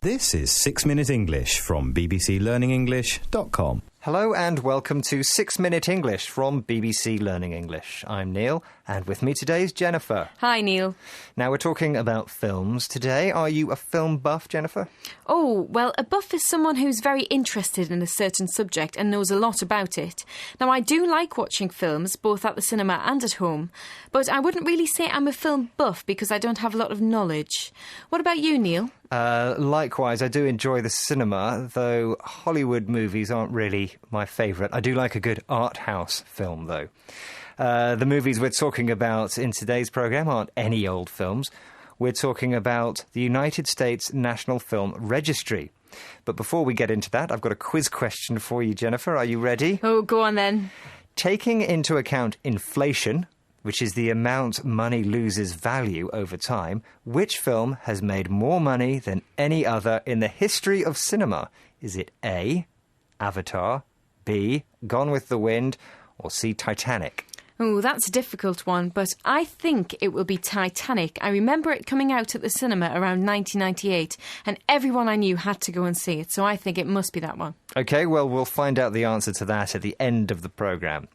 This is 6 Minute English from bbclearningenglish.com. Hello and welcome to 6 Minute English from BBC Learning English. I'm Neil, and with me today is Jennifer. Hi, Neil. Now we're talking about films today. Are you a film buff, Jennifer? Oh, well, a buff is someone who's very interested in a certain subject and knows a lot about it. Now, I do like watching films, both at the cinema and at home, but I wouldn't really say I'm a film buff because I don't have a lot of knowledge. What about you, Neil? Likewise, I do enjoy the cinema, though Hollywood movies aren't really my favourite. I do like a good art house film, though. The movies we're talking about in today's programme aren't any old films. We're talking about the United States National Film Registry. But before we get into that, I've got a quiz question for you, Jennifer. Are you ready? Oh, go on then. Taking into account inflation, which is the amount money loses value over time, which film has made more money than any other in the history of cinema? Is it A, Avatar, B, Gone with the Wind, or C, Titanic? Oh, that's a difficult one, but I think it will be Titanic. I remember it coming out at the cinema around 1998, and everyone I knew had to go and see it, so I think it must be that one. OK, well, we'll find out the answer to that at the end of the programme.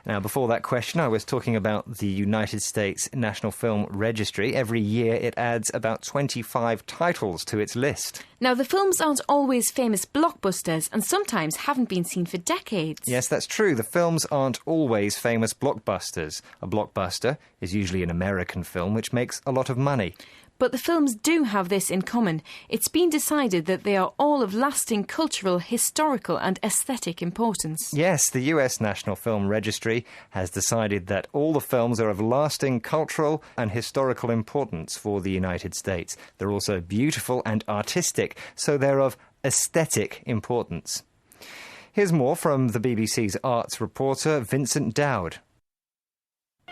Now, before that question, I was talking about the United States National Film Registry. Every year it adds about 25 titles to its list. Now, the films aren't always famous blockbusters and sometimes haven't been seen for decades. Yes, that's true. The films aren't always famous blockbusters. A blockbuster is usually an American film which makes a lot of money. But the films do have this in common. It's been decided that they are all of lasting cultural, historical and aesthetic importance. Yes, the US National Film Registry has decided that all the films are of lasting cultural and historical importance for the United States. They're also beautiful and artistic, so they're of aesthetic importance. Here's more from the BBC's arts reporter, Vincent Dowd.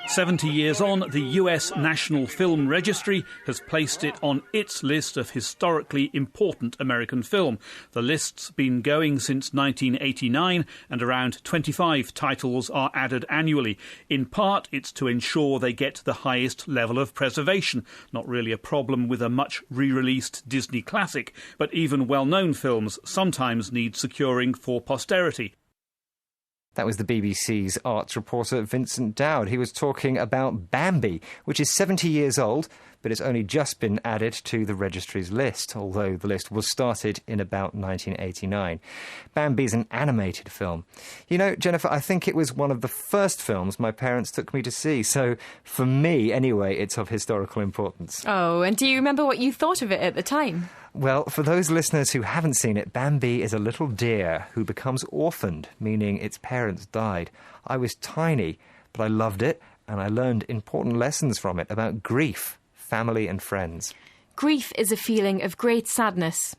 70 years on, the US National Film Registry has placed it on its list of historically important American film. The list's been going since 1989 and around 25 titles are added annually. In part, it's to ensure they get the highest level of preservation. Not really a problem with a much re-released Disney classic, but even well-known films sometimes need securing for posterity. That was the BBC's arts reporter Vincent Dowd. He was talking about Bambi, which is 70 years old, but it's only just been added to the registry's list, although the list was started in about 1989. Bambi's an animated film. You know, Jennifer, I think it was one of the first films my parents took me to see, so for me, anyway, it's of historical importance. Oh, and do you remember what you thought of it at the time? Well, for those listeners who haven't seen it, Bambi is a little deer who becomes orphaned, meaning its parents died. I was tiny, but I loved it, and I learned important lessons from it about grief, family and friends. Grief is a feeling of great sadness.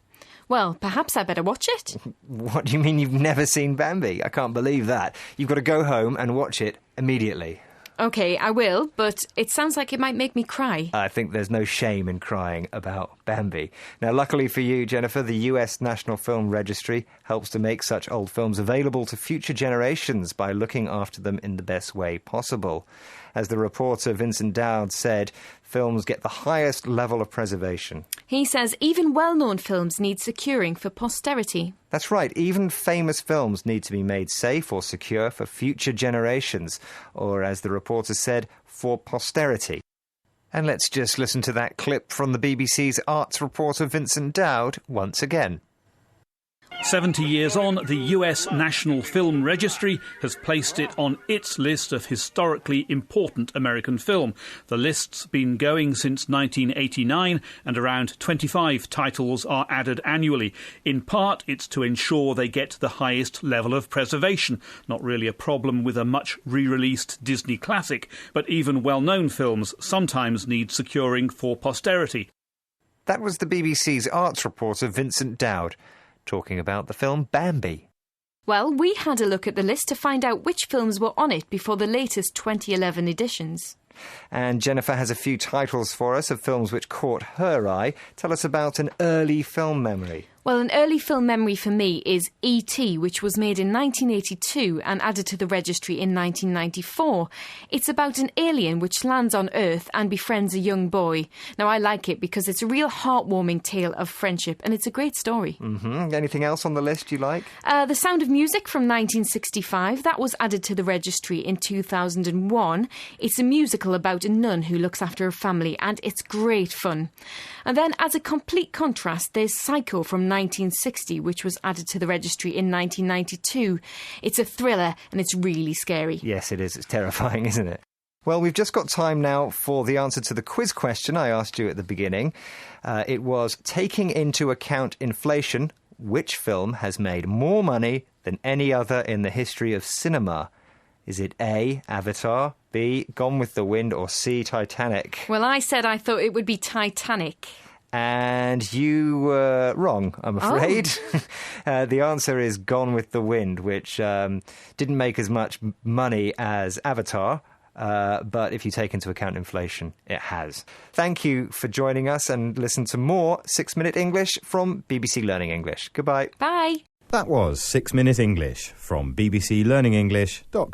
Well, perhaps I better watch it. What do you mean you've never seen Bambi? I can't believe that. You've got to go home and watch it immediately. OK, I will, but it sounds like it might make me cry. I think there's no shame in crying about Bambi. Now, luckily for you, Jennifer, the US National Film Registry helps to make such old films available to future generations by looking after them in the best way possible. As the reporter Vincent Dowd said, films get the highest level of preservation. He says even well-known films need securing for posterity. That's right, even famous films need to be made safe or secure for future generations, or as the reporter said, for posterity. And let's just listen to that clip from the BBC's arts reporter Vincent Dowd once again. 70 years on, the US National Film Registry has placed it on its list of historically important American film. The list's been going since 1989 and around 25 titles are added annually. In part, it's to ensure they get the highest level of preservation. Not really a problem with a much re-released Disney classic, but even well-known films sometimes need securing for posterity. That was the BBC's arts reporter Vincent Dowd, talking about the film Bambi. Well, we had a look at the list to find out which films were on it before the latest 2011 editions. And Jennifer has a few titles for us of films which caught her eye. Tell us about an early film memory. Well, an early film memory for me is E.T., which was made in 1982 and added to the registry in 1994. It's about an alien which lands on Earth and befriends a young boy. Now, I like it because it's a real heartwarming tale of friendship and it's a great story. Anything else on the list you like? The Sound of Music from 1965, that was added to the registry in 2001. It's a musical about a nun who looks after her family and it's great fun. And then, as a complete contrast, there's Psycho from 1960, which was added to the registry in 1992. It's a thriller and it's really scary. Yes, it is. It's terrifying, isn't it? Well, we've just got time now for the answer to the quiz question I asked you at the beginning. It was, taking into account inflation, which film has made more money than any other in the history of cinema? Is it A, Avatar, B, Gone with the Wind, or C, Titanic? Well, I said I thought it would be Titanic. And you were wrong, I'm afraid. The answer is Gone with the Wind, which didn't make as much money as Avatar, but if you take into account inflation, it has. Thank you for joining us, and listen to more 6 Minute English from BBC Learning English. Goodbye. Bye. That was 6 Minute English from bbclearningenglish.com.